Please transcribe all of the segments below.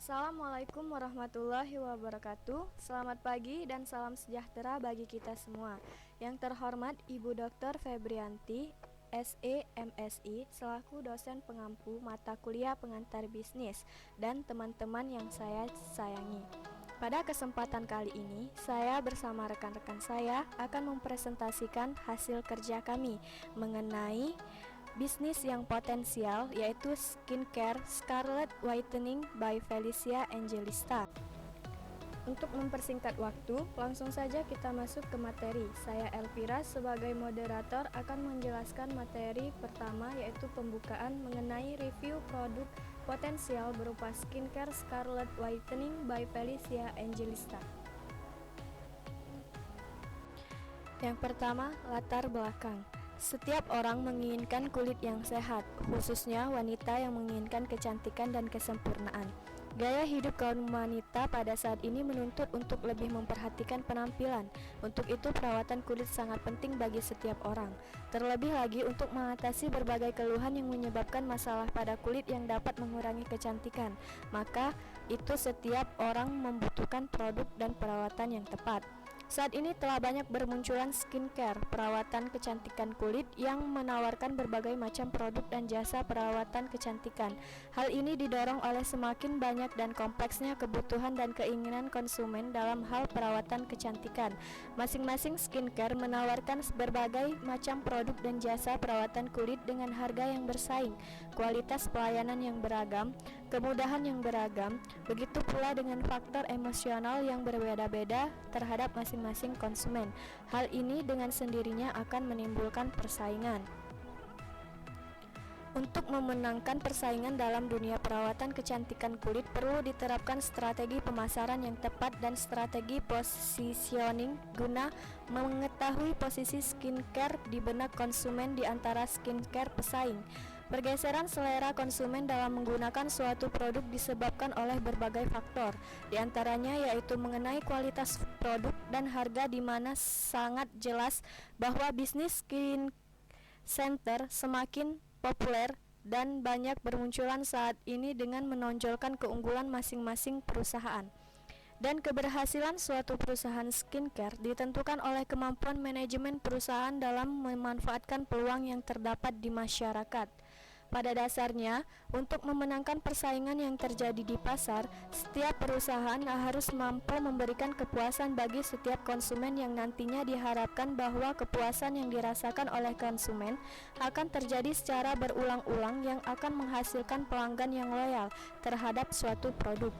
Assalamualaikum warahmatullahi wabarakatuh. Selamat pagi dan salam sejahtera bagi kita semua. Yang terhormat Ibu Dr. Febrianti, SE MSI, selaku dosen pengampu mata kuliah pengantar bisnis, dan teman-teman yang saya sayangi. Pada kesempatan kali ini, saya bersama rekan-rekan saya akan mempresentasikan hasil kerja kami mengenai bisnis yang potensial, yaitu skincare Scarlet Whitening by Felicia Angelista. Untuk mempersingkat waktu, langsung saja kita masuk ke materi. Saya Elvira sebagai moderator akan menjelaskan materi pertama, yaitu pembukaan mengenai review produk potensial berupa skincare Scarlet Whitening by Felicia Angelista. Yang pertama, latar belakang. Setiap orang menginginkan kulit yang sehat, khususnya wanita yang menginginkan kecantikan dan kesempurnaan. Gaya hidup kaum wanita pada saat ini menuntut untuk lebih memperhatikan penampilan. Untuk itu, perawatan kulit sangat penting bagi setiap orang. Terlebih lagi untuk mengatasi berbagai keluhan yang menyebabkan masalah pada kulit yang dapat mengurangi kecantikan. Maka, itu setiap orang membutuhkan produk dan perawatan yang tepat. Saat ini telah banyak bermunculan skincare, perawatan kecantikan kulit yang menawarkan berbagai macam produk dan jasa perawatan kecantikan. Hal ini didorong oleh semakin banyak dan kompleksnya kebutuhan dan keinginan konsumen dalam hal perawatan kecantikan. Masing-masing skincare menawarkan berbagai macam produk dan jasa perawatan kulit dengan harga yang bersaing, kualitas pelayanan yang beragam, kemudahan yang beragam, begitu pula dengan faktor emosional yang berbeda-beda terhadap masing-masing konsumen. Hal ini dengan sendirinya akan menimbulkan persaingan. Untuk memenangkan persaingan dalam dunia perawatan kecantikan kulit, perlu diterapkan strategi pemasaran yang tepat dan strategi positioning guna mengetahui posisi skincare di benak konsumen di antara skincare pesaing. Pergeseran selera konsumen dalam menggunakan suatu produk disebabkan oleh berbagai faktor, diantaranya yaitu mengenai kualitas produk dan harga, di mana sangat jelas bahwa bisnis skin center semakin populer dan banyak bermunculan saat ini dengan menonjolkan keunggulan masing-masing perusahaan. Dan keberhasilan suatu perusahaan skincare ditentukan oleh kemampuan manajemen perusahaan dalam memanfaatkan peluang yang terdapat di masyarakat. Pada dasarnya, untuk memenangkan persaingan yang terjadi di pasar, setiap perusahaan harus mampu memberikan kepuasan bagi setiap konsumen yang nantinya diharapkan bahwa kepuasan yang dirasakan oleh konsumen akan terjadi secara berulang-ulang yang akan menghasilkan pelanggan yang loyal terhadap suatu produk.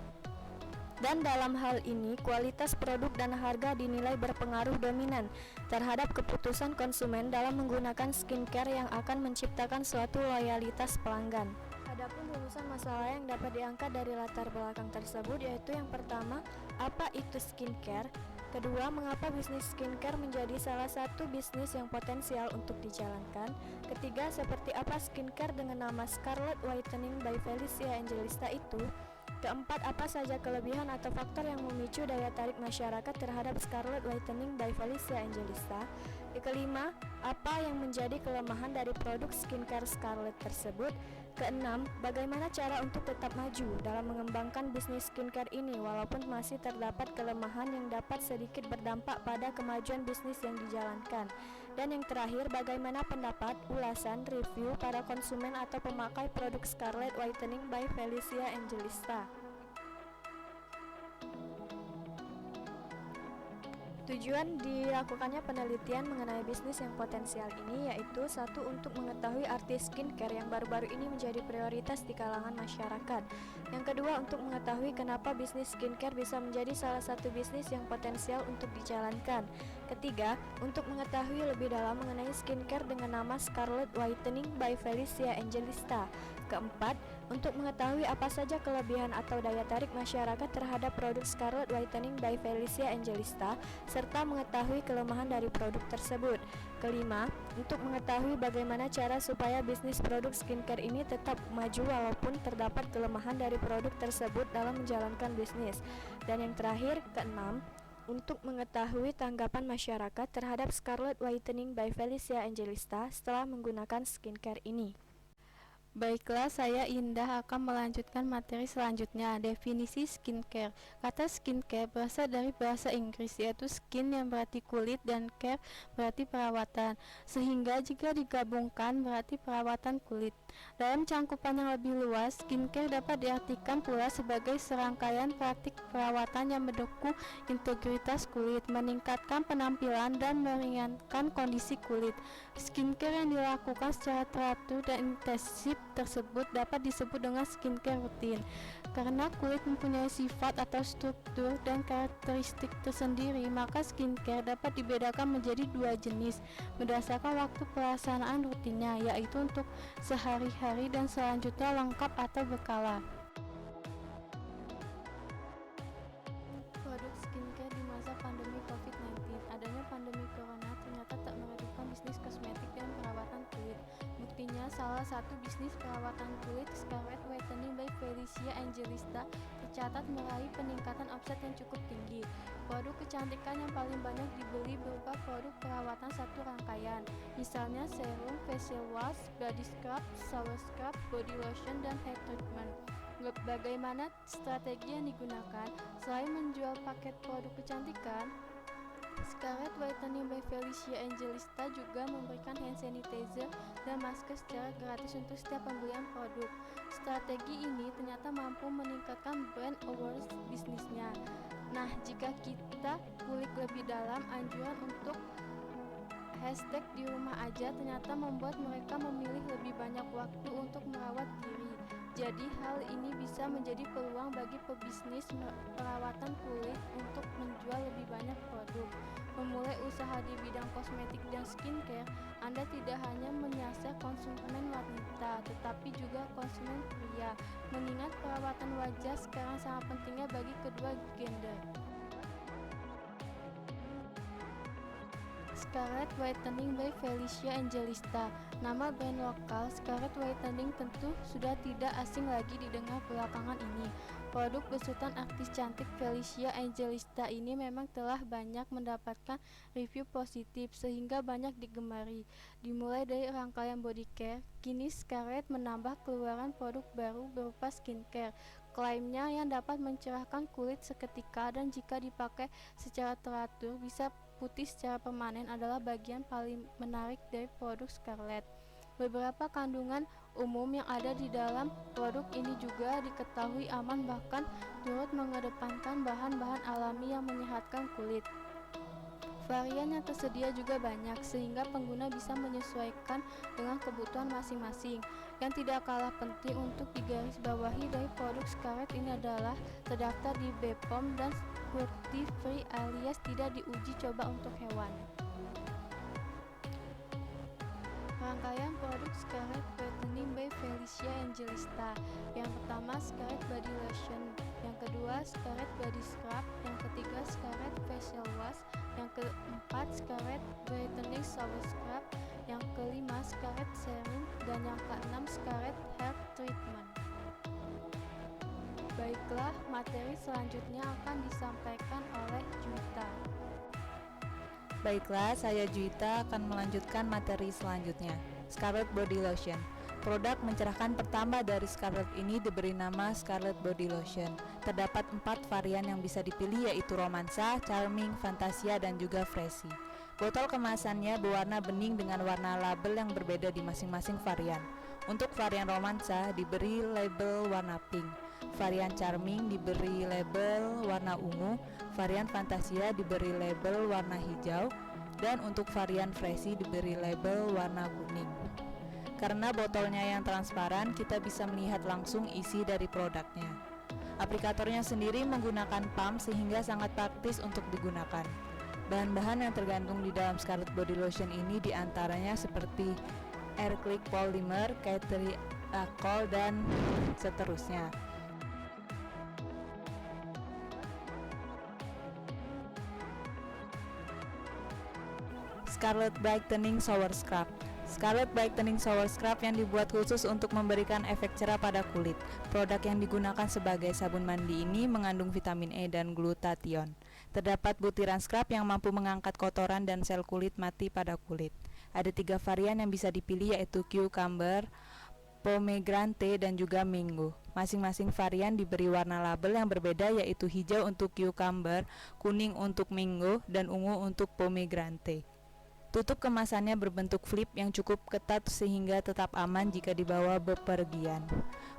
Dan dalam hal ini, kualitas produk dan harga dinilai berpengaruh dominan terhadap keputusan konsumen dalam menggunakan skincare yang akan menciptakan suatu loyalitas pelanggan. Adapun rumusan masalah yang dapat diangkat dari latar belakang tersebut, yaitu yang pertama, apa itu skincare? Kedua, mengapa bisnis skincare menjadi salah satu bisnis yang potensial untuk dijalankan? Ketiga, seperti apa skincare dengan nama Scarlet Whitening by Felicia Angelista itu? Keempat, apa saja kelebihan atau faktor yang memicu daya tarik masyarakat terhadap Scarlet Whitening by Felicia Angelista? Kelima, apa yang menjadi kelemahan dari produk skincare Scarlet tersebut? Keenam, bagaimana cara untuk tetap maju dalam mengembangkan bisnis skincare ini walaupun masih terdapat kelemahan yang dapat sedikit berdampak pada kemajuan bisnis yang dijalankan? Dan yang terakhir, bagaimana pendapat, ulasan, review para konsumen atau pemakai produk Scarlet Whitening by Felicia Angelista? Tujuan dilakukannya penelitian mengenai bisnis yang potensial ini yaitu satu, untuk mengetahui arti skincare yang baru-baru ini menjadi prioritas di kalangan masyarakat. Yang kedua, untuk mengetahui kenapa bisnis skincare bisa menjadi salah satu bisnis yang potensial untuk dijalankan. Ketiga, untuk mengetahui lebih dalam mengenai skincare dengan nama Scarlet Whitening by Felicia Angelista. Keempat, untuk mengetahui apa saja kelebihan atau daya tarik masyarakat terhadap produk Scarlet Whitening by Felicia Angelista, serta mengetahui kelemahan dari produk tersebut. Kelima, untuk mengetahui bagaimana cara supaya bisnis produk skincare ini tetap maju walaupun terdapat kelemahan dari produk tersebut dalam menjalankan bisnis. Dan yang terakhir, keenam, untuk mengetahui tanggapan masyarakat terhadap Scarlet Whitening by Felicia Angelista setelah menggunakan skincare ini. Baiklah, saya Indah akan melanjutkan materi selanjutnya, definisi skincare. Kata skincare berasal dari bahasa Inggris, yaitu skin yang berarti kulit dan care berarti perawatan, sehingga jika digabungkan berarti perawatan kulit. Dalam cangkupan yang lebih luas, skincare dapat diartikan pula sebagai serangkaian praktik perawatan yang mendukung integritas kulit, meningkatkan penampilan dan meringankan kondisi kulit. Skincare yang dilakukan secara teratur dan intensif tersebut dapat disebut dengan skincare rutin. Karena kulit mempunyai sifat atau struktur dan karakteristik tersendiri, maka skincare dapat dibedakan menjadi dua jenis berdasarkan waktu pelaksanaan rutinnya, yaitu untuk sehari-hari dan selanjutnya lengkap atau berkala. Produk skincare di masa pandemi COVID-19. Adanya pandemi corona ternyata tak meredupkan bisnis kosmetik dan perawatan kulit. Buktinya, salah satu bisnis perawatan kulit, Scarlett Whitening by Felicia Angelista, tercatat meraih peningkatan omset yang cukup tinggi. Produk kecantikan yang paling banyak dibeli berupa produk perawatan satu rangkaian, misalnya serum, facial wash, body scrub, shower scrub, body lotion, dan hair treatment. Bagaimana strategi yang digunakan? Selain menjual paket produk kecantikan, Scarlett Whitening by Felicia Angelista juga memberikan hand sanitizer dan masker secara gratis untuk setiap pembelian produk. Strategi ini ternyata mampu meningkatkan brand awareness bisnisnya. Nah, jika kita kulik lebih dalam, anjuran untuk hashtag di rumah aja ternyata membuat mereka memilih lebih banyak waktu untuk merawat diri. Jadi hal ini bisa menjadi peluang bagi pebisnis perawatan kulit untuk menjual lebih banyak produk. Memulai usaha di bidang kosmetik dan skincare, Anda tidak hanya menyasar konsumen wanita, tetapi juga konsumen pria, mengingat perawatan wajah sekarang sangat pentingnya bagi kedua gender. Scarlett Whitening by Felicia Angelista. Nama brand lokal Scarlett Whitening tentu sudah tidak asing lagi didengar belakangan ini. Produk besutan artis cantik Felicia Angelista ini memang telah banyak mendapatkan review positif sehingga banyak digemari. Dimulai dari rangkaian body care, kini Scarlett menambah keluaran produk baru berupa skincare. Klaimnya yang dapat mencerahkan kulit seketika dan jika dipakai secara teratur bisa putih secara permanen adalah bagian paling menarik dari produk Scarlett. Beberapa kandungan umum yang ada di dalam produk ini juga diketahui aman, bahkan turut mengedepankan bahan-bahan alami yang menyehatkan kulit. Varian yang tersedia juga banyak, sehingga pengguna bisa menyesuaikan dengan kebutuhan masing-masing. Yang tidak kalah penting untuk digarisbawahi dari produk Scarlett ini adalah terdaftar di BPOM dan cruelty free alias tidak diuji coba untuk hewan. Rangkaian produk Scarlett Whitening by Felicia Angelista. Yang pertama Scarlett Body Lotion, yang kedua Scarlett Body Scrub, yang ketiga Scarlett Facial Wash, yang keempat Scarlett Whitening Shower Scrub, yang kelima Scarlett Serum, dan yang keenam Scarlett Hair Treatment. Baiklah, materi selanjutnya akan disampaikan oleh Juwita. Baiklah, saya Juwita akan melanjutkan materi selanjutnya. Scarlett Body Lotion. Produk mencerahkan pertama dari Scarlett ini diberi nama Scarlett Body Lotion. Terdapat 4 varian yang bisa dipilih, yaitu Romansa, Charming, Fantasia, dan juga Freshy. Botol kemasannya berwarna bening dengan warna label yang berbeda di masing-masing varian. Untuk varian Romansa diberi label warna pink, varian Charming diberi label warna ungu, varian Fantasia diberi label warna hijau, dan untuk varian Freshy diberi label warna kuning. Karena botolnya yang transparan, kita bisa melihat langsung isi dari produknya. Aplikatornya sendiri menggunakan pump sehingga sangat praktis untuk digunakan. Bahan-bahan yang tergantung di dalam Scarlett Body Lotion ini diantaranya seperti air click polymer, catering alcohol, dan seterusnya. Scarlett Brightening Shower Scrub. Scarlett Brightening Shower Scrub yang dibuat khusus untuk memberikan efek cerah pada kulit. Produk yang digunakan sebagai sabun mandi ini mengandung vitamin E dan glutathione. Terdapat butiran scrub yang mampu mengangkat kotoran dan sel kulit mati pada kulit. Ada 3 varian yang bisa dipilih, yaitu Cucumber, pomegranate, dan juga mango. Masing-masing varian diberi warna label yang berbeda, yaitu hijau untuk cucumber, kuning untuk mango, dan ungu untuk pomegranate. Tutup kemasannya berbentuk flip yang cukup ketat sehingga tetap aman jika dibawa bepergian.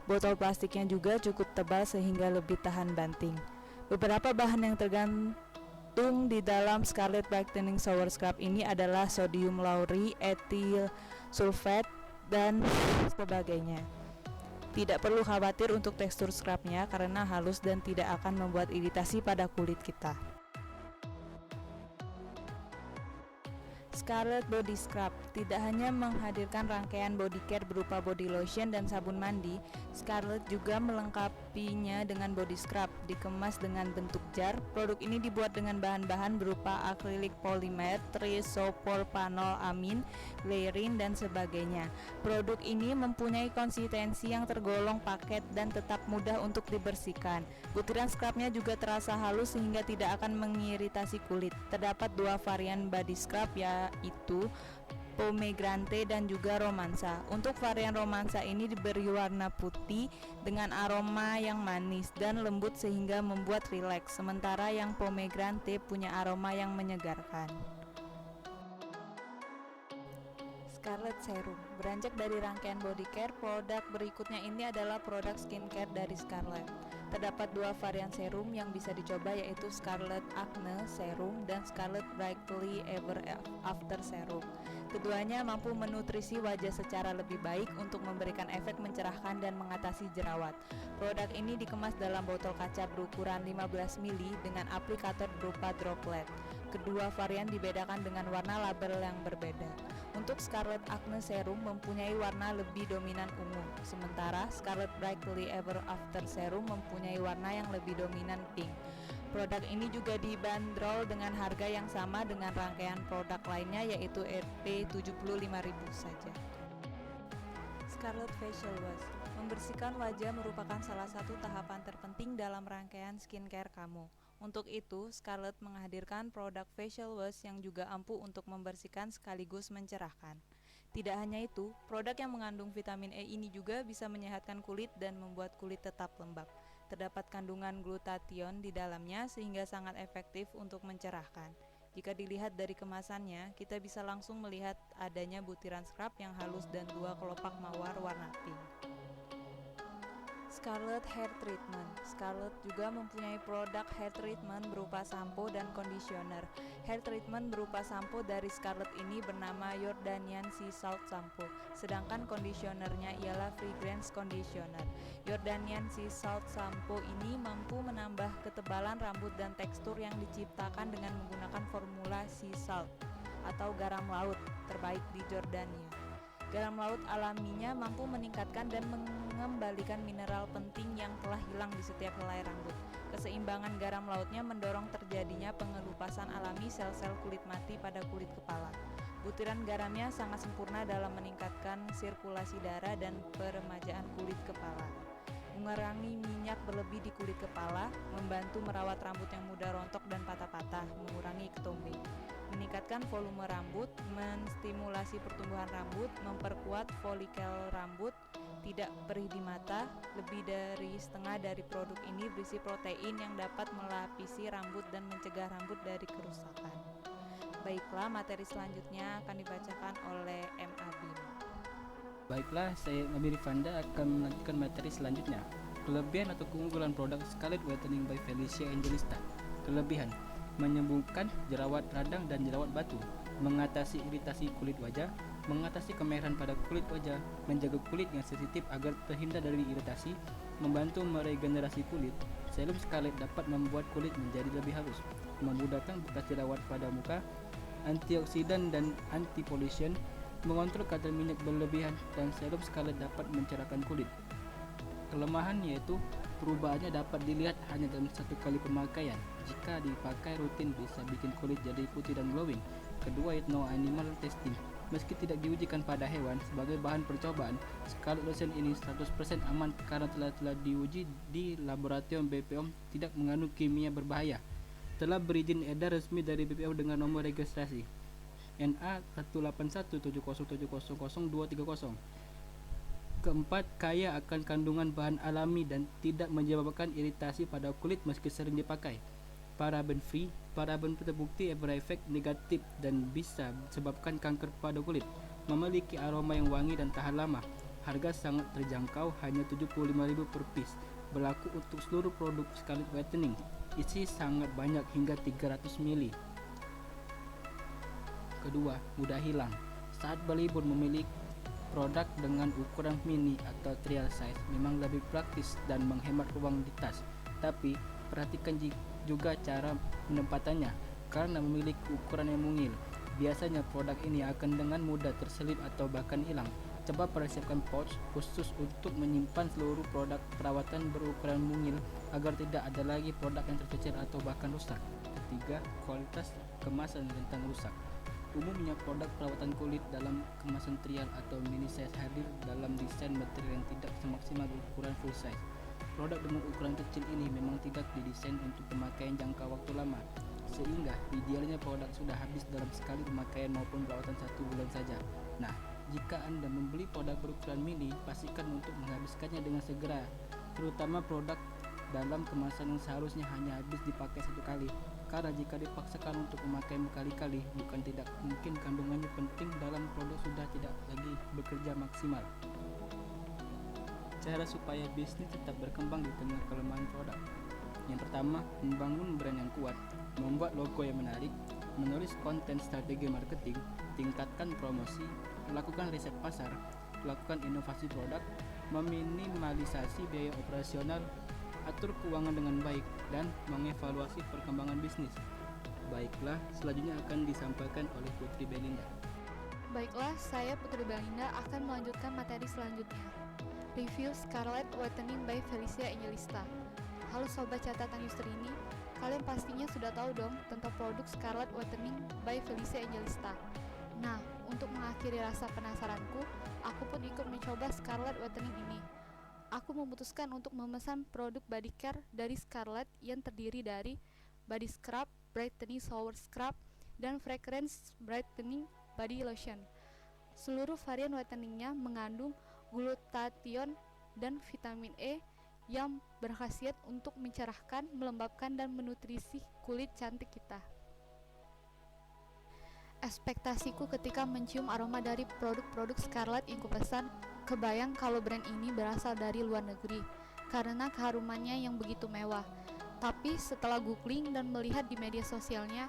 Botol plastiknya juga cukup tebal sehingga lebih tahan banting. Beberapa bahan yang tergantung di dalam Scarlett Brightening Shower Scrub ini adalah sodium lauryl, ethyl sulfate, dan sebagainya. Tidak perlu khawatir untuk tekstur scrubnya karena halus dan tidak akan membuat iritasi pada kulit kita. Scarlett Body Scrub tidak hanya menghadirkan rangkaian body care berupa body lotion dan sabun mandi, Scarlett juga melengkapinya dengan body scrub dikemas dengan bentuk jar. Produk ini dibuat dengan bahan-bahan berupa akrilik polimer, triisopropanol-amin, glycerin, dan sebagainya. Produk ini mempunyai konsistensi yang tergolong paket dan tetap mudah untuk dibersihkan. Butiran scrubnya juga terasa halus sehingga tidak akan mengiritasi kulit. Terdapat 2 varian body scrub, yaitu pomegranate dan juga romansa. Untuk varian romansa ini diberi warna putih dengan aroma yang manis dan lembut sehingga membuat rileks, sementara yang pomegranate punya aroma yang menyegarkan. Scarlett Serum. Beranjak dari rangkaian body care, produk berikutnya ini adalah produk skincare dari Scarlett. Terdapat 2 varian serum yang bisa dicoba, yaitu Scarlett Acne Serum dan Scarlett Brightly Ever After Serum. Keduanya mampu menutrisi wajah secara lebih baik untuk memberikan efek mencerahkan dan mengatasi jerawat. Produk ini dikemas dalam botol kaca berukuran 15 ml dengan aplikator berupa droplet. Kedua varian dibedakan dengan warna label yang berbeda. Untuk Scarlett Acne Serum mempunyai warna lebih dominan ungu, sementara Scarlett Brightly Ever After Serum mempunyai warna yang lebih dominan pink. Produk ini juga dibanderol dengan harga yang sama dengan rangkaian produk lainnya, yaitu Rp75.000 saja. Scarlett Facial Wash. Membersihkan wajah merupakan salah satu tahapan terpenting dalam rangkaian skincare kamu. Untuk itu, Scarlett menghadirkan produk facial wash yang juga ampuh untuk membersihkan sekaligus mencerahkan. Tidak hanya itu, produk yang mengandung vitamin E ini juga bisa menyehatkan kulit dan membuat kulit tetap lembab. Terdapat kandungan glutathione di dalamnya sehingga sangat efektif untuk mencerahkan. Jika dilihat dari kemasannya, kita bisa langsung melihat adanya butiran scrub yang halus dan 2 kelopak mawar warna pink. Scarlett Hair Treatment. Scarlett juga mempunyai produk hair treatment berupa sampo dan conditioner. Hair treatment berupa sampo dari Scarlett ini bernama Jordanian Sea Salt Shampoo, sedangkan conditionernya ialah Fragrance Conditioner. Jordanian Sea Salt Shampoo ini mampu menambah ketebalan rambut dan tekstur yang diciptakan dengan menggunakan formula sea salt atau garam laut terbaik di Jordania. Garam laut alaminya mampu meningkatkan dan mengembalikan mineral penting yang telah hilang di setiap helai rambut. Keseimbangan garam lautnya mendorong terjadinya pengelupasan alami sel-sel kulit mati pada kulit kepala. Butiran garamnya sangat sempurna dalam meningkatkan sirkulasi darah dan peremajaan kulit kepala. Mengurangi minyak berlebih di kulit kepala, membantu merawat rambut yang mudah rontok dan patah-patah, mengurangi ketombe, meningkatkan volume rambut, menstimulasi pertumbuhan rambut, memperkuat folikel rambut, tidak perih di mata. Lebih dari setengah dari produk ini berisi protein yang dapat melapisi rambut dan mencegah rambut dari kerusakan. Baiklah, materi selanjutnya akan dibacakan oleh M. Abim. Baiklah, saya Nabi Rifanda akan melanjutkan materi selanjutnya. Kelebihan atau keunggulan produk Scarlett Whitening by Felicia Angelista. Kelebihan: menyembuhkan jerawat radang dan jerawat batu, mengatasi iritasi kulit wajah, mengatasi kemerahan pada kulit wajah, menjaga kulit yang sensitif agar terhindar dari iritasi, membantu meregenerasi kulit. Serum Scarlett dapat membuat kulit menjadi lebih halus, memudahkan bekas jerawat pada muka, antioksidan dan anti-pollution, mengontrol kadar minyak berlebihan, dan serum Scarlett dapat mencerahkan kulit. Kelemahan yaitu perubahannya dapat dilihat hanya dalam 1 kali pemakaian. Jika dipakai rutin bisa bikin kulit jadi putih dan glowing. Kedua yaitu no animal testing. Meski tidak diujikan pada hewan sebagai bahan percobaan, Scarlett lotion ini 100% aman karena telah diuji di laboratorium BPOM, tidak mengandung kimia berbahaya. Telah berizin edar resmi dari BPOM dengan nomor registrasi NA 18170700230. Keempat, kaya akan kandungan bahan alami dan tidak menyebabkan iritasi pada kulit meski sering dipakai. Paraben free, paraben terbukti berefek negatif dan bisa sebabkan kanker pada kulit. Memiliki aroma yang wangi dan tahan lama. Harga sangat terjangkau, hanya 75.000 per piece. Berlaku untuk seluruh produk Scarlet Whitening. Isi sangat banyak hingga 300 ml. Kedua, mudah hilang. Saat berlibur, memilih produk dengan ukuran mini atau trial size memang lebih praktis dan menghemat ruang di tas. Tapi perhatikan juga cara penempatannya, karena memiliki ukuran yang mungil. Biasanya produk ini akan dengan mudah terselip atau bahkan hilang. Coba persiapkan pouch khusus untuk menyimpan seluruh produk perawatan berukuran mungil agar tidak ada lagi produk yang tercecer atau bahkan rusak. Ketiga, kualitas kemasan rentan rusak. Umumnya produk perawatan kulit dalam kemasan trial atau mini size hadir dalam desain material yang tidak semaksimal ukuran full size. Produk dengan ukuran kecil ini memang tidak didesain untuk pemakaian jangka waktu lama, sehingga idealnya produk sudah habis dalam sekali pemakaian maupun perawatan 1 bulan saja. Nah, jika Anda membeli produk berukuran mini, pastikan untuk menghabiskannya dengan segera, terutama produk dalam kemasan yang seharusnya hanya habis dipakai 1 kali. Karena jika dipaksakan untuk memakai berkali-kali, bukan tidak mungkin kandungannya penting dalam produk sudah tidak lagi bekerja maksimal. Cara supaya bisnis tetap berkembang di tengah kelemahan produk. Yang pertama, membangun brand yang kuat, membuat logo yang menarik, menulis konten strategi marketing, tingkatkan promosi, melakukan riset pasar, melakukan inovasi produk, meminimalisasi biaya operasional, atur keuangan dengan baik, dan mengevaluasi perkembangan bisnis. Baiklah, selanjutnya akan disampaikan oleh Putri Belinda. Baiklah, saya Putri Belinda akan melanjutkan materi selanjutnya. Review Scarlet Whitening by Felicia Angelista. Halo Sobat Catatan Yustrini, kalian pastinya sudah tahu dong tentang produk Scarlet Whitening by Felicia Angelista. Nah, untuk mengakhiri rasa penasaranku, aku pun ikut mencoba Scarlet Whitening ini. Aku memutuskan untuk memesan produk body care dari Scarlet yang terdiri dari body scrub, brightening shower scrub, dan fragrance brightening body lotion. Seluruh varian whiteningnya mengandung glutathione dan vitamin E yang berkhasiat untuk mencerahkan, melembabkan, dan menutrisi kulit cantik kita. Ekspektasiku ketika mencium aroma dari produk-produk Scarlet yang kupesan, kebayang kalau brand ini berasal dari luar negeri karena keharumannya yang begitu mewah. Tapi setelah googling dan melihat di media sosialnya,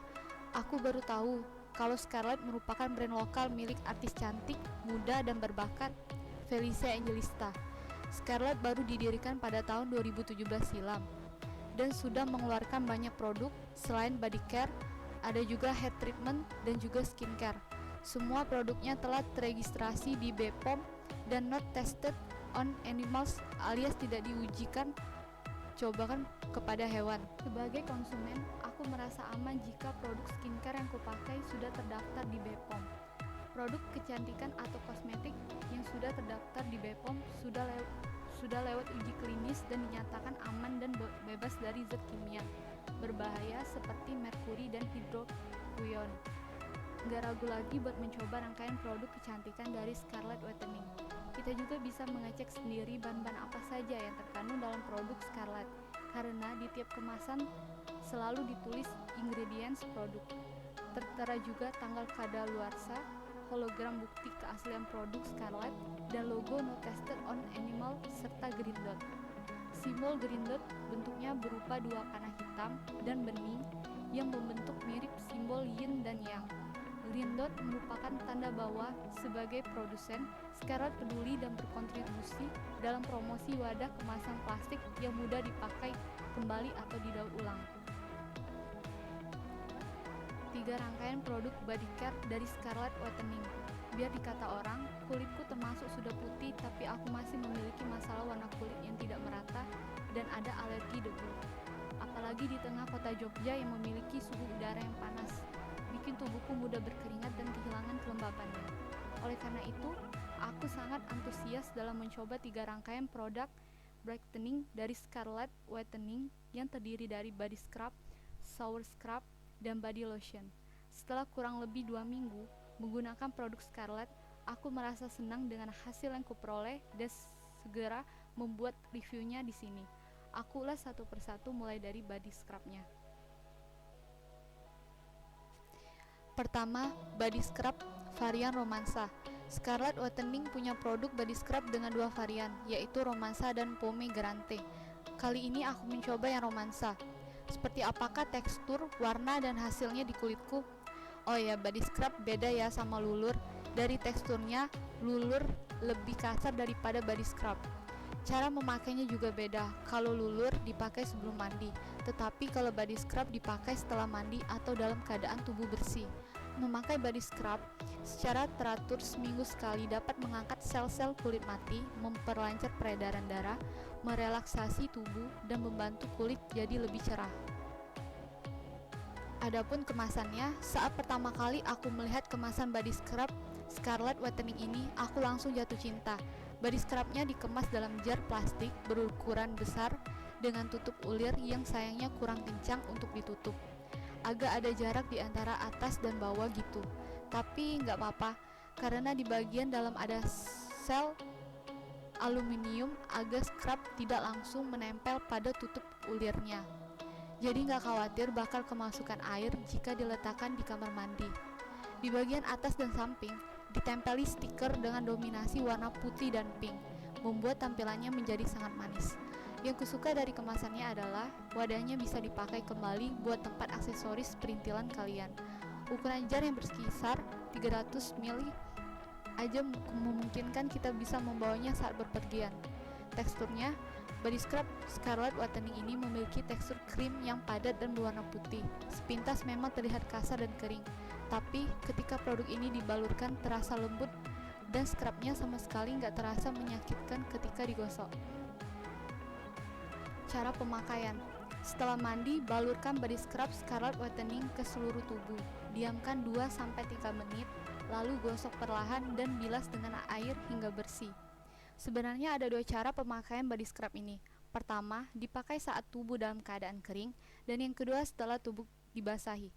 aku baru tahu kalau Scarlet merupakan brand lokal milik artis cantik, muda, dan berbakat Felicia Angelista. Scarlet baru didirikan pada tahun 2017 silam dan sudah mengeluarkan banyak produk. Selain body care, ada juga hair treatment dan juga skincare. Semua produknya telah teregistrasi di BPOM dan not tested on animals, alias tidak diujikan cobakan kepada hewan. Sebagai konsumen, aku merasa aman jika produk skincare yang kupakai sudah terdaftar di BPOM. Produk kecantikan atau kosmetik yang sudah terdaftar di BPOM sudah lewat uji klinis dan dinyatakan aman dan bebas dari zat kimia berbahaya seperti merkuri dan hidrofuyon. Nggak ragu lagi buat mencoba rangkaian produk kecantikan dari Scarlet Whitening. Kita juga bisa mengecek sendiri bahan-bahan apa saja yang terkandung dalam produk Scarlet, karena di tiap kemasan selalu ditulis ingredients produk. Tertera juga tanggal kadaluarsa, hologram bukti keaslian produk Scarlet, dan logo not tested on animal serta green dot. Simbol green dot bentuknya berupa 2 panah hitam dan bening yang membentuk mirip simbol yin dan yang. Green dot merupakan tanda bahwa sebagai produsen, Scarlet peduli dan berkontribusi dalam promosi wadah kemasan plastik yang mudah dipakai kembali atau didaur ulang. 3 rangkaian produk body care dari Scarlet Whitening. Biar dikata orang, kulitku termasuk sudah putih, tapi aku masih memiliki masalah warna kulit yang tidak merata dan ada alergi debu. Apalagi di tengah kota Jogja yang memiliki suhu udara yang panas, bikin tubuhku mudah berkeringat dan kehilangan kelembabannya. Oleh karena itu, aku sangat antusias dalam mencoba 3 rangkaian produk brightening dari Scarlet Whitening yang terdiri dari body scrub, shower scrub, dan body lotion. Setelah kurang lebih 2 minggu menggunakan produk Scarlet, Aku merasa senang dengan hasil yang kuperoleh dan segera membuat reviewnya di sini. Aku ulas satu persatu mulai dari body scrubnya. Pertama, body scrub varian romansa. Scarlett Whitening punya produk body scrub dengan dua varian, yaitu romansa dan pomegranate. Kali ini aku mencoba yang romansa. Seperti apakah tekstur, warna, dan hasilnya di kulitku? Oh ya, body scrub beda ya sama lulur. Dari teksturnya, lulur lebih kasar daripada body scrub. Cara memakainya juga beda. Kalau lulur dipakai sebelum mandi, tetapi kalau body scrub dipakai setelah mandi atau dalam keadaan tubuh bersih. Memakai body scrub secara teratur seminggu sekali dapat mengangkat sel-sel kulit mati, memperlancar peredaran darah, merelaksasi tubuh, dan membantu kulit jadi lebih cerah. Adapun kemasannya, saat pertama kali aku melihat kemasan body scrub Scarlett Whitening ini, aku langsung jatuh cinta. Body scrubnya dikemas dalam jar plastik berukuran besar dengan tutup ulir yang sayangnya kurang kencang untuk ditutup. Agak ada jarak di antara atas dan bawah gitu. Tapi nggak apa-apa, karena di bagian dalam ada sel aluminium agar scrub tidak langsung menempel pada tutup ulirnya. Jadi nggak khawatir bakal kemasukan air jika diletakkan di kamar mandi. Di bagian atas dan samping, ditempeli stiker dengan dominasi warna putih dan pink, membuat tampilannya menjadi sangat manis. Yang kusuka dari kemasannya adalah wadahnya bisa dipakai kembali buat tempat aksesoris perintilan kalian. Ukuran jar yang berkisar 300 ml aja memungkinkan kita bisa membawanya saat berpergian. Teksturnya, body scrub Scarlett Whitening ini memiliki tekstur krim yang padat dan berwarna putih. Sepintas memang terlihat kasar dan kering, tapi ketika produk ini dibalurkan terasa lembut dan scrubnya sama sekali nggak terasa menyakitkan ketika digosok. Cara pemakaian: setelah mandi, balurkan body scrub Scarlett Whitening ke seluruh tubuh. Diamkan 2-3 menit, lalu gosok perlahan dan bilas dengan air hingga bersih. Sebenarnya ada dua cara pemakaian body scrub ini. Pertama, dipakai saat tubuh dalam keadaan kering, dan yang kedua setelah tubuh dibasahi.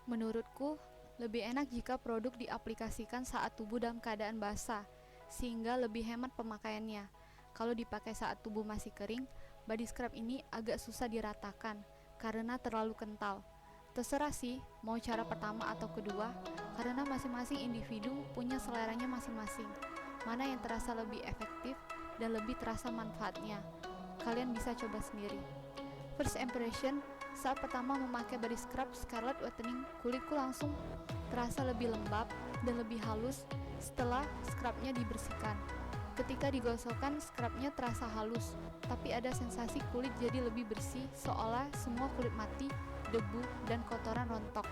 Menurutku, lebih enak jika produk diaplikasikan saat tubuh dalam keadaan basah, sehingga lebih hemat pemakaiannya. Kalau dipakai saat tubuh masih kering, body scrub ini agak susah diratakan karena terlalu kental. Terserah sih mau cara pertama atau kedua, karena masing-masing individu punya seleranya masing-masing. Mana yang terasa lebih efektif dan lebih terasa manfaatnya. Kalian bisa coba sendiri. First impression, saat pertama memakai body scrub Scarlett Whitening, kulitku langsung terasa lebih lembab dan lebih halus setelah scrubnya dibersihkan. Ketika digosokkan, scrubnya terasa halus, tapi ada sensasi kulit jadi lebih bersih, seolah semua kulit mati, debu, dan kotoran rontok.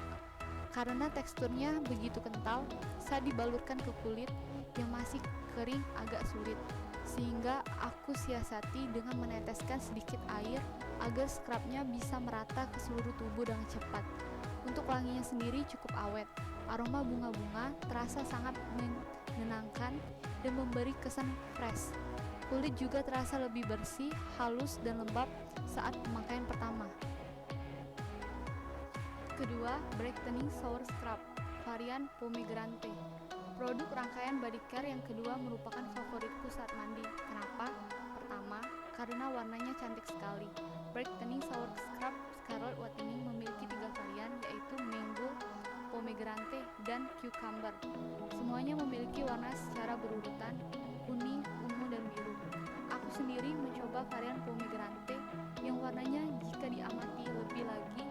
Karena teksturnya begitu kental, saat dibalurkan ke kulit yang masih kering agak sulit, sehingga aku siasati dengan meneteskan sedikit air agar scrubnya bisa merata ke seluruh tubuh dengan cepat. Untuk wanginya sendiri cukup awet, aroma bunga-bunga terasa sangat menenangkan dan memberi kesan fresh. Kulit juga terasa lebih bersih, halus, dan lembab saat pemakaian pertama. Kedua, Brightening Shower Scrub varian pomegranate. Produk rangkaian body care yang kedua merupakan favoritku saat mandi. Kenapa? Pertama, karena warnanya cantik sekali. Brightening Shower Scrub Scarlett Whitening memiliki 3 varian, yaitu mango, pomegranate, dan cucumber. Semuanya memiliki warna secara berurutan, kuning, ungu, dan biru. Aku sendiri mencoba varian pomegranate yang warnanya jika diamati lebih lagi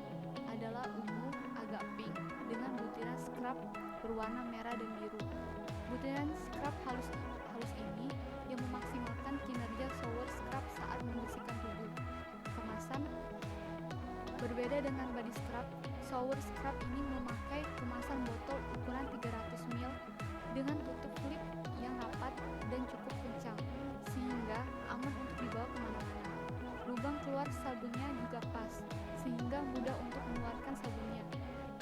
adalah ungu agak pink dengan butiran scrub berwarna merah dan biru. Butiran scrub halus ini yang memaksimalkan kinerja shower scrub saat membersihkan tubuh. Kemasan berbeda dengan body scrub, shower scrub ini memakai kemasan botol ukuran 300 ml dengan tutup klip yang rapat dan cukup kencang, sehingga aman untuk dibawa kemana-mana. Lubang keluar sabunnya juga pas, sehingga mudah untuk mengeluarkan sabunnya.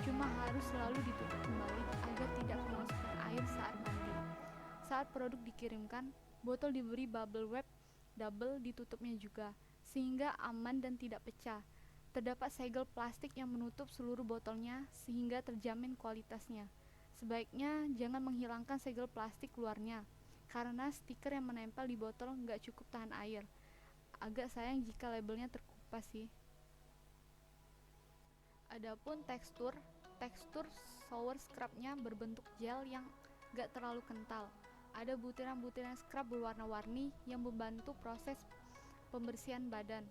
Cuma harus selalu ditutup kembali agar tidak kemasukan air saat mandi. Saat produk dikirimkan, botol diberi bubble wrap double ditutupnya juga, sehingga aman dan tidak pecah. Terdapat segel plastik yang menutup seluruh botolnya sehingga terjamin kualitasnya. Sebaiknya jangan menghilangkan segel plastik luarnya, karena stiker yang menempel di botol nggak cukup tahan air. Agak sayang jika labelnya terkupas sih. Adapun tekstur shower scrubnya berbentuk gel yang gak terlalu kental. Ada butiran-butiran scrub berwarna-warni yang membantu proses pembersihan badan.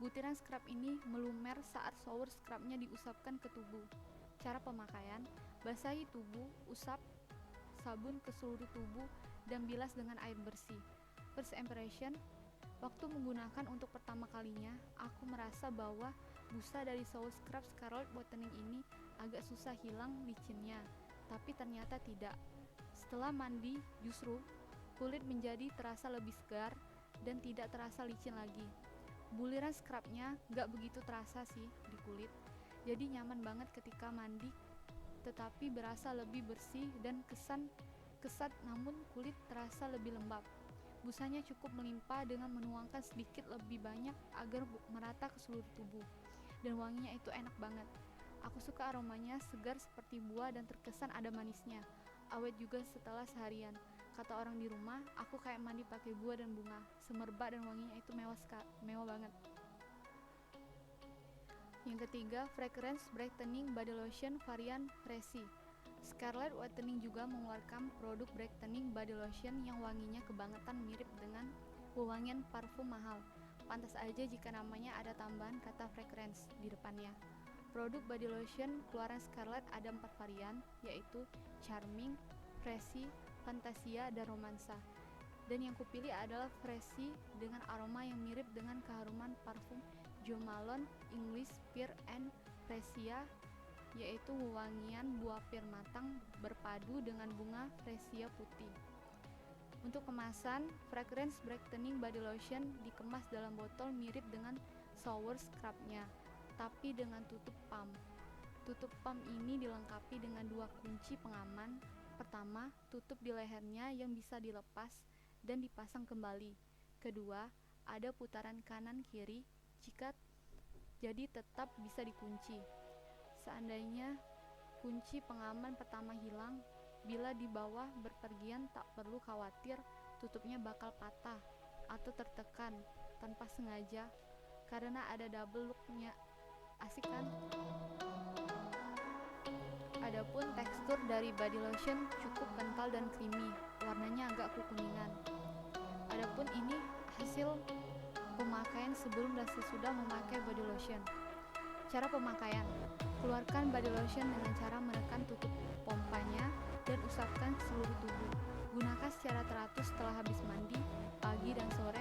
Butiran scrub ini melumer saat shower scrubnya diusapkan ke tubuh. Cara pemakaian: basahi tubuh, usap sabun ke seluruh tubuh, dan bilas dengan air bersih. First impression: waktu menggunakan untuk pertama kalinya, aku merasa bahwa busa dari shower scrub Scarlett Whitening ini agak susah hilang licinnya, tapi ternyata tidak. Setelah mandi, justru kulit menjadi terasa lebih segar dan tidak terasa licin lagi. Buliran scrubnya gak begitu terasa sih di kulit, jadi nyaman banget ketika mandi, tetapi berasa lebih bersih dan kesat, namun kulit terasa lebih lembab. Busanya cukup melimpah dengan menuangkan sedikit lebih banyak agar merata ke seluruh tubuh, dan wanginya itu enak banget. Aku suka aromanya, segar seperti buah dan terkesan ada manisnya. Awet juga setelah seharian. Kata orang di rumah, aku kayak mandi pakai buah dan bunga, semerbak dan wanginya itu mewah banget. Yang ketiga, Fragrance Brightening Body Lotion varian Freshy. Scarlett Whitening juga mengeluarkan produk brightening body lotion yang wanginya kebangetan mirip dengan wewangian parfum mahal. Pantas aja jika namanya ada tambahan kata fragrance di depannya. Produk body lotion keluaran Scarlett ada 4 varian, yaitu Charming, Freshy, Fantasia, dan Romansa. Dan yang kupilih adalah Freshy dengan aroma yang mirip dengan keharuman parfum Jo Malone English Pear and Freesia, yaitu wewangian buah pir matang berpadu dengan bunga freesia putih. Untuk kemasan, Fragrance Brightening Body Lotion dikemas dalam botol mirip dengan shower scrubnya, tapi dengan tutup pump. Tutup pump ini dilengkapi dengan 2 kunci pengaman. Pertama, tutup di lehernya yang bisa dilepas dan dipasang kembali. Kedua, ada putaran kanan kiri jika jadi tetap bisa dikunci. Seandainya kunci pengaman pertama hilang, bila di bawah berpergian tak perlu khawatir tutupnya bakal patah atau tertekan tanpa sengaja, karena ada double looknya. Asik kan? Adapun tekstur dari body lotion cukup kental dan creamy, warnanya agak kekuningan. Adapun ini hasil pemakaian sebelum dan sesudah memakai body lotion. Cara pemakaian: keluarkan body lotion dengan cara menekan tutup pompanya dan usapkan seluruh tubuh. Gunakan secara teratur setelah habis mandi, pagi dan sore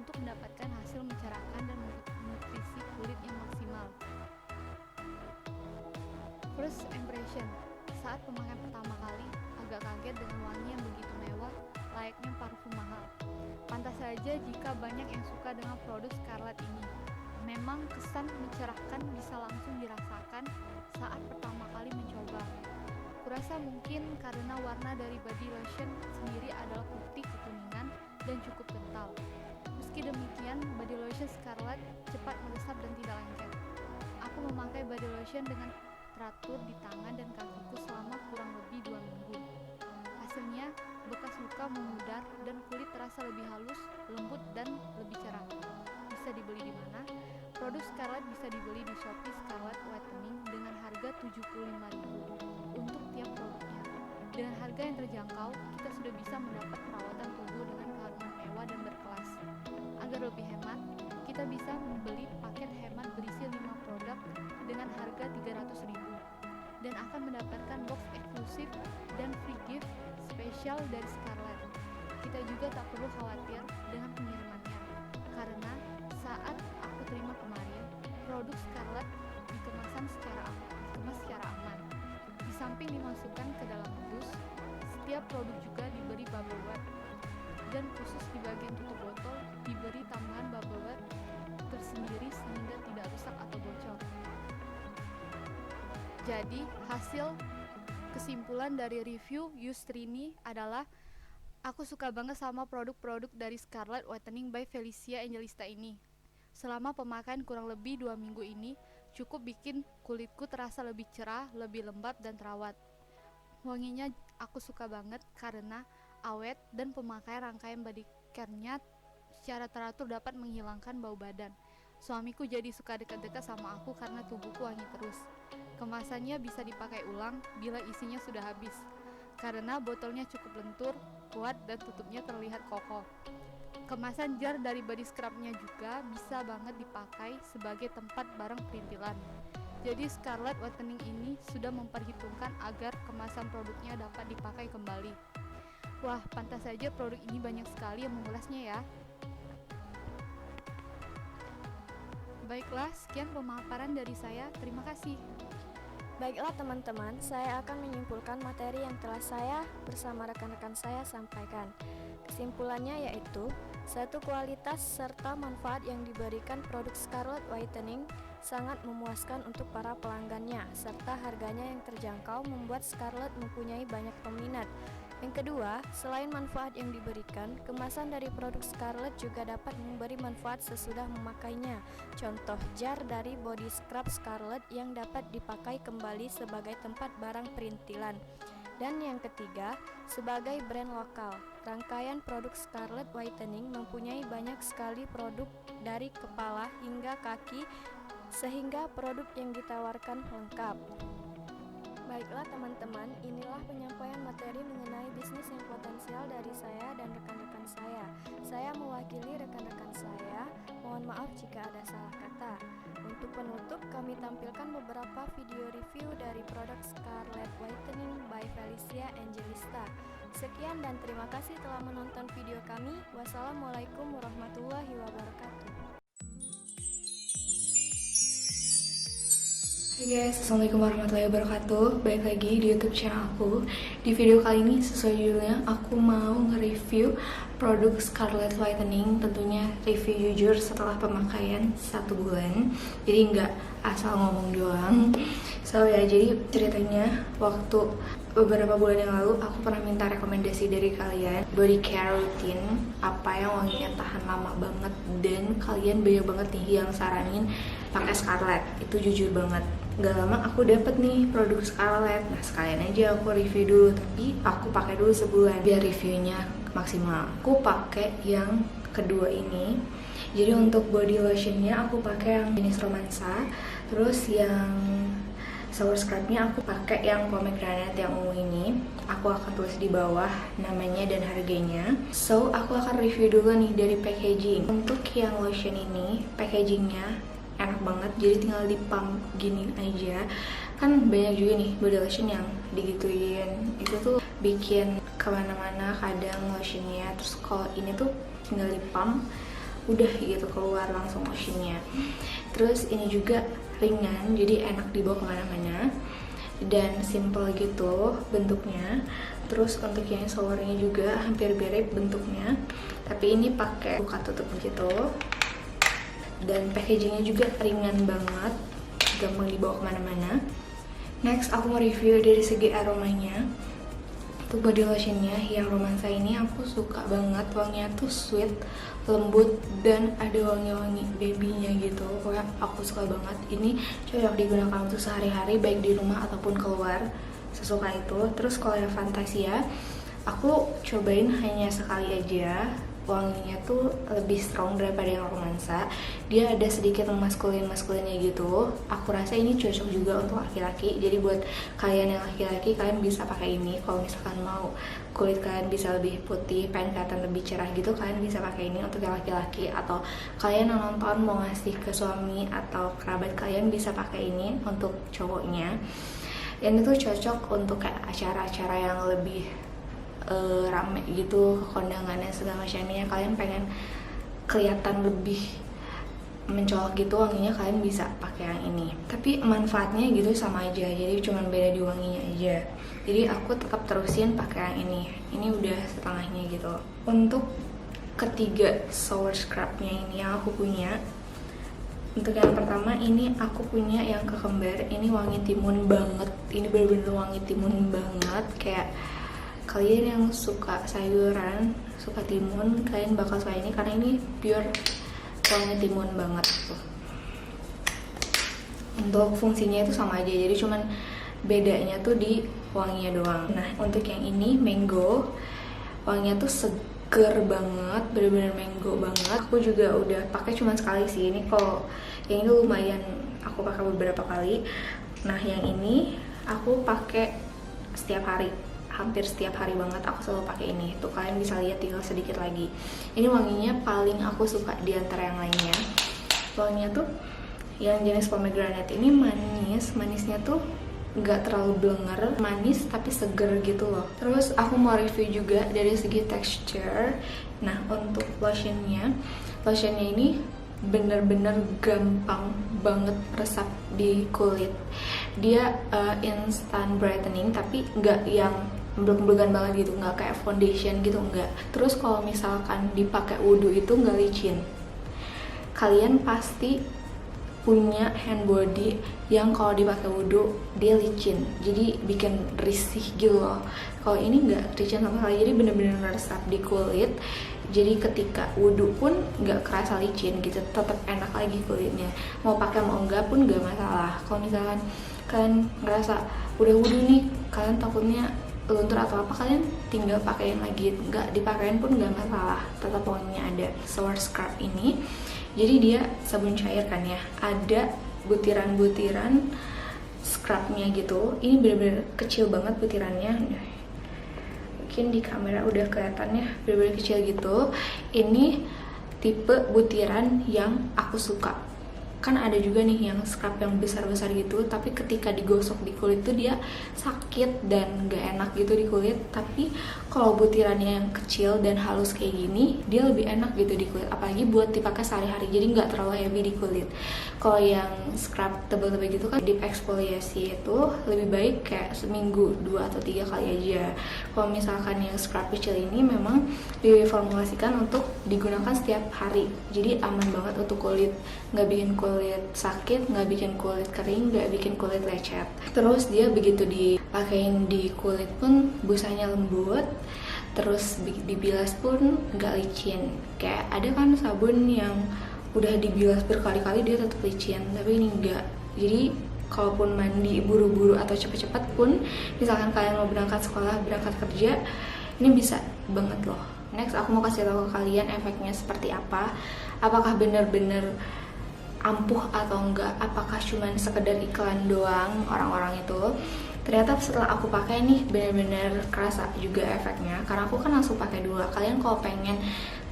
untuk mendapatkan hasil mencerahkan dan nutrisi kulit yang maksimal. First impression: saat pemakaian pertama kali, agak kaget dengan wangi yang begitu mewah, layaknya parfum mahal. Pantas saja jika banyak yang suka dengan produk Scarlett ini. Memang kesan mencerahkan bisa langsung dirasakan saat pertama kali mencoba. Kurasa mungkin karena warna dari body lotion sendiri adalah putih kekuningan dan cukup kental. Meski demikian, body lotion Scarlett cepat meresap dan tidak lengket. Aku memakai body lotion dengan teratur di tangan dan kakiku selama kurang lebih 2 minggu. Hasilnya, bekas luka memudar dan kulit terasa lebih halus, lembut, dan lebih cerah. Bisa dibeli di mana? Produk Scarlett bisa dibeli di Shopee Scarlett Whitening dengan harga Rp75.000 untuk tiap produknya. Dengan harga yang terjangkau, kita sudah bisa mendapat perawatan tubuh dengan keharuman mewah dan berkelas. Agar lebih hemat, kita bisa membeli paket hemat berisi 5 produk dengan harga Rp300.000 dan akan mendapatkan box eksklusif dan free gift spesial dari Scarlett. Kita juga tak perlu khawatir dengan pengirimannya, karena saat aku terima kemarin, produk Scarlett dikemas secara aman. Di samping dimasukkan ke dalam dus, setiap produk juga diberi bubble wrap, dan khusus di bagian tutup botol diberi tambahan bubble wrap tersendiri sehingga tidak rusak atau bocor. Jadi, hasil kesimpulan dari review Yustrini adalah aku suka banget sama produk-produk dari Scarlett Whitening by Felicia Angelista ini. Selama pemakaian kurang lebih 2 minggu ini, cukup bikin kulitku terasa lebih cerah, lebih lembab, dan terawat. Wanginya aku suka banget karena awet dan pemakai rangkaian body care-nya secara teratur dapat menghilangkan bau badan. Suamiku jadi suka dekat-dekat sama aku karena tubuhku wangi terus. Kemasannya bisa dipakai ulang bila isinya sudah habis, karena botolnya cukup lentur, kuat, dan tutupnya terlihat kokoh. Kemasan jar dari body scrubnya juga bisa banget dipakai sebagai tempat barang perintilan. Jadi Scarlett Whitening ini sudah memperhitungkan agar kemasan produknya dapat dipakai kembali. Wah, pantas saja produk ini banyak sekali yang mengulasnya ya. Baiklah, sekian pemaparan dari saya. Terima kasih. Baiklah teman-teman, saya akan menyimpulkan materi yang telah saya bersama rekan-rekan saya sampaikan. Kesimpulannya yaitu, satu kualitas serta manfaat yang diberikan produk Scarlett Whitening sangat memuaskan untuk para pelanggannya, serta harganya yang terjangkau membuat Scarlett mempunyai banyak peminat. Yang kedua, selain manfaat yang diberikan, kemasan dari produk Scarlett juga dapat memberi manfaat sesudah memakainya. Contoh jar dari body scrub Scarlett yang dapat dipakai kembali sebagai tempat barang perintilan. Dan yang ketiga, sebagai brand lokal, rangkaian produk Scarlett Whitening mempunyai banyak sekali produk dari kepala hingga kaki, sehingga produk yang ditawarkan lengkap. Baiklah teman-teman, inilah penyampaian materi mengenai bisnis yang potensial dari saya dan rekan-rekan saya. Saya mewakili rekan-rekan saya, mohon maaf jika ada salah kata. Untuk penutup, kami tampilkan beberapa video review dari produk Scarlett Whitening by Felicia Angelista. Sekian dan terima kasih telah menonton video kami. Wassalamualaikum warahmatullahi wabarakatuh. Hai guys, assalamualaikum warahmatullahi wabarakatuh. Balik lagi di YouTube channel aku. Di video kali ini sesuai judulnya, aku mau nge-review produk Scarlett Whitening. Tentunya review jujur setelah pemakaian 1 bulan, jadi nggak asal ngomong doang. So ya, jadi ceritanya waktu beberapa bulan yang lalu aku pernah minta rekomendasi dari kalian body care routine apa yang wanginya tahan lama banget, dan kalian banyak banget nih yang saranin pakai Scarlett. Itu jujur banget, gak lama aku dapet nih produk Scarlett. Nah sekalian aja aku review dulu, tapi aku pakai dulu sebulan biar reviewnya maksimal. Aku pakai yang kedua ini. Jadi untuk body lotionnya aku pakai yang jenis romansa, terus yang shower scrubnya aku pakai yang pomegranate yang ungu ini. Aku akan tulis di bawah namanya dan harganya. So aku akan review dulu nih dari packaging. Untuk yang lotion ini packagingnya enak banget, jadi tinggal di pump gini aja. Kan banyak juga nih body lotion yang digituin, itu tuh bikin kemana-mana kadang lotionnya. Terus kalau ini tuh tinggal di pump, udah gitu keluar langsung lotionnya. Terus ini juga ringan, jadi enak dibawa kemana-mana dan simple gitu bentuknya. Terus untuk yang showernya juga hampir mirip bentuknya, tapi ini pakai buka tutup gitu. Dan packagingnya juga ringan banget, gampang dibawa kemana-mana. Next aku mau review dari segi aromanya. Untuk body lotionnya yang romansa ini aku suka banget, wanginya tuh sweet, lembut, dan ada wangi-wangi babynya gitu. Pokoknya aku suka banget. Ini cocok digunakan untuk sehari-hari, baik di rumah ataupun keluar, sesuka itu. Terus kalau yang Fantasia, aku cobain hanya sekali aja. Wanginya tuh lebih strong daripada yang romansa. Dia ada sedikit maskulin-maskulinnya gitu. Aku rasa ini cocok juga untuk laki-laki. Jadi buat kalian yang laki-laki, kalian bisa pakai ini. Kalau misalkan mau kulit kalian bisa lebih putih, pengen kelihatan lebih cerah gitu, kalian bisa pakai ini untuk yang laki-laki. Atau kalian yang nonton mau ngasih ke suami atau kerabat kalian, bisa pakai ini untuk cowoknya. Dan itu cocok untuk kayak acara-acara yang lebih rame gitu, kondangannya segala macamnya. Kalian pengen kelihatan lebih mencolok gitu wanginya, kalian bisa pakai yang ini. Tapi manfaatnya gitu sama aja, jadi cuma beda di wanginya aja. Jadi aku tetap terusin pakai yang ini. Ini udah setengahnya gitu. Untuk ketiga shower scrubnya ini yang aku punya, untuk yang pertama ini aku punya yang kekembar. Ini wangi timun banget. Ini bener-bener wangi timun banget. Kayak kalian yang suka sayuran, suka timun, kalian bakal suka ini karena ini pure wangi timun banget tuh. Untuk fungsinya itu sama aja, jadi cuman bedanya tuh di wanginya doang. Nah untuk yang ini mango, wanginya tuh seger banget, bener-bener mango banget. Aku juga udah pakai cuma sekali sih ini. Kalau yang ini lumayan aku pakai beberapa kali. Nah yang ini aku pakai setiap hari, hampir setiap hari banget aku selalu pakai ini. Tuh kalian bisa lihat tinggal sedikit lagi. Ini wanginya paling aku suka di antara yang lainnya. Wanginya tuh yang jenis pomegranate ini manisnya tuh nggak terlalu blenger, manis tapi seger gitu loh. Terus aku mau review juga dari segi texture. Nah untuk lotionnya ini bener-bener gampang banget resap di kulit. Dia instant brightening tapi nggak yang blek-blekan banget gitu, nggak kayak foundation gitu, nggak. Terus kalau misalkan dipakai wudhu itu nggak licin. Kalian pasti punya hand body yang kalau dipakai wudhu dia licin, jadi bikin risih gitu loh. Kalau ini nggak licin sama sekali, jadi bener-bener meresap di kulit. Jadi ketika wudhu pun nggak kerasa licin gitu, tetap enak lagi kulitnya. Mau pakai mau enggak pun nggak masalah. Kalau misalkan kalian ngerasa udah wudhu nih, kalian takutnya luntur atau apa, kalian tinggal pakaiin lagi, nggak dipakein pun nggak masalah, tetap wanginya ada. Shower scrub ini jadi dia sabun cair kan ya, ada butiran-butiran scrubnya gitu. Ini bener-bener kecil banget butirannya, mungkin di kamera udah kelihatan ya, bener-bener kecil gitu. Ini tipe butiran yang aku suka. Kan ada juga nih yang scrub yang besar-besar gitu, tapi ketika digosok di kulit tuh dia sakit dan gak enak gitu di kulit. Tapi kalau butirannya yang kecil dan halus kayak gini, dia lebih enak gitu di kulit, apalagi buat dipakai sehari-hari, jadi nggak terlalu heavy di kulit. Kalau yang scrub tebal-tebal gitu kan, deep exfoliasi itu lebih baik kayak seminggu 2 atau 3 kali aja. Kalau misalkan yang scrub kecil ini memang diformulasikan untuk digunakan setiap hari, jadi aman banget untuk kulit, nggak bikin kulit sakit, nggak bikin kulit kering, nggak bikin kulit lecet. Terus dia begitu dipakein di kulit pun busanya lembut, terus dibilas pun nggak licin. Kayak ada kan sabun yang udah dibilas berkali-kali dia tetap licin, tapi ini enggak. Jadi kalaupun mandi buru-buru atau cepet-cepet pun, misalkan kalian mau berangkat sekolah, berangkat kerja, ini bisa banget loh. Next aku mau kasih tahu ke kalian efeknya seperti apa, apakah bener-bener ampuh atau enggak, apakah cuman sekedar iklan doang orang-orang itu. Ternyata setelah aku pakai nih bener-bener kerasa juga efeknya, karena aku kan langsung pakai 2. Kalian kalau pengen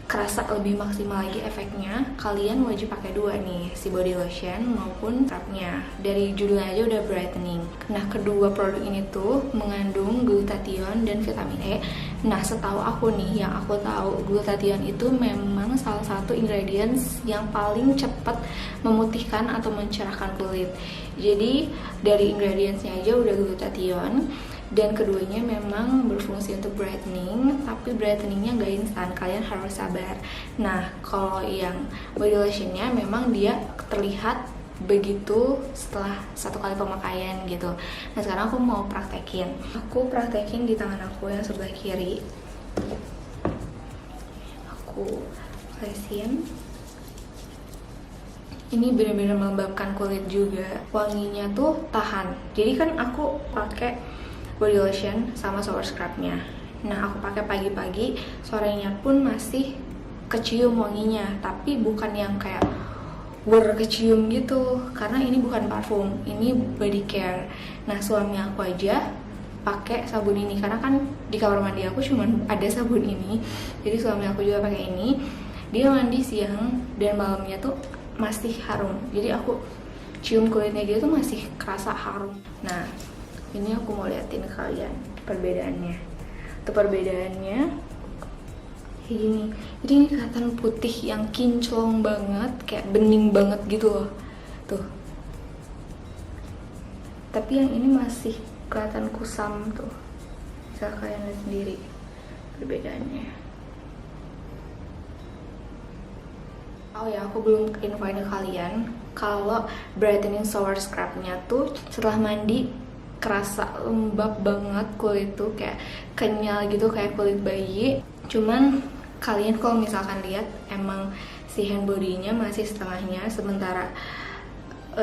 kerasa lebih maksimal lagi efeknya, kalian wajib pakai 2 nih, si body lotion maupun scrubnya. Dari judulnya aja udah brightening. Nah kedua produk ini tuh mengandung glutathione dan vitamin E. Nah setahu aku nih, yang aku tahu glutathione itu memang salah satu ingredients yang paling cepat memutihkan atau mencerahkan kulit. Jadi dari ingredientsnya aja udah glutathione. Dan keduanya memang berfungsi untuk brightening, tapi brightening-nya gak instan, kalian harus sabar. Nah kalau yang body lotion-nya memang dia terlihat begitu setelah 1 kali pemakaian gitu. Nah sekarang aku mau praktekin. Aku praktekin di tangan aku yang sebelah kiri. Aku olesin. Ini benar-benar melembabkan kulit juga. Wanginya tuh tahan. Jadi kan aku pakai body lotion sama shower scrubnya. Nah aku pakai pagi-pagi, sorenya pun masih kecium wanginya, tapi bukan yang kayak kecium gitu, karena ini bukan parfum, ini body care. Nah suami aku aja pakai sabun ini, karena kan di kamar mandi aku cuman ada sabun ini, jadi suami aku juga pakai ini. Dia mandi siang dan malamnya tuh masih harum, jadi aku cium kulitnya dia tuh masih kerasa harum. Nah ini aku mau liatin ke kalian perbedaannya. Tuh perbedaannya kayak gini. Jadi ini kelihatan putih yang kinclong banget, kayak bening banget gitu loh. Tuh. Tapi yang ini masih kelihatan kusam tuh. Bisa kalian lihat sendiri perbedaannya. Oh ya, aku belum infoin ke kalian kalau brightening shower scrubnya tuh setelah mandi kerasa lembab banget kulit tuh, kayak kenyal gitu kayak kulit bayi. Cuman kalian kalau misalkan lihat emang si hand body-nya masih setengahnya, sementara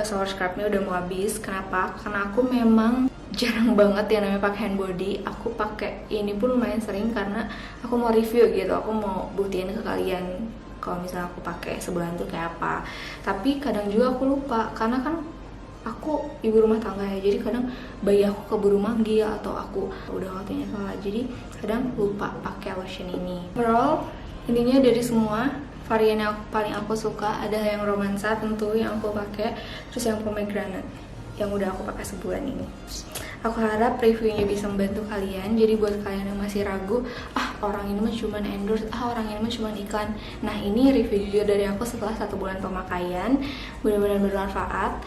shower scrubnya udah mau habis. Kenapa? Karena aku memang jarang banget yang namanya pakai hand body. Aku pakai ini pun lumayan sering karena aku mau review gitu, aku mau buktiin ke kalian kalau misalnya aku pakai sebulan tuh kayak apa. Tapi kadang juga aku lupa karena kan aku ibu rumah tangga ya, jadi kadang bayi aku keburu manggil atau aku udah waktunya sholat, jadi kadang lupa pakai lotion ini. Overall intinya dari semua varian yang paling aku suka adalah yang romansa tentu yang aku pakai, terus yang pomegranate yang udah aku pakai sebulan ini. Aku harap reviewnya bisa membantu kalian. Jadi buat kalian yang masih ragu, orang ini mah cuman endorse, orang ini mah cuman iklan. Nah, ini review jujur dari aku setelah 1 bulan pemakaian, benar-benar bermanfaat.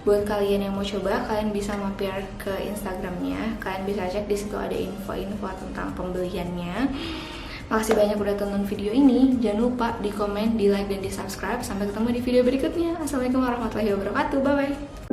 Buat kalian yang mau coba, kalian bisa mampir ke Instagramnya, kalian bisa cek di situ ada info-info tentang pembeliannya. Makasih banyak udah tonton video ini. Jangan lupa di komen, di like, dan di subscribe. Sampai ketemu di video berikutnya. Assalamualaikum warahmatullahi wabarakatuh. Bye bye.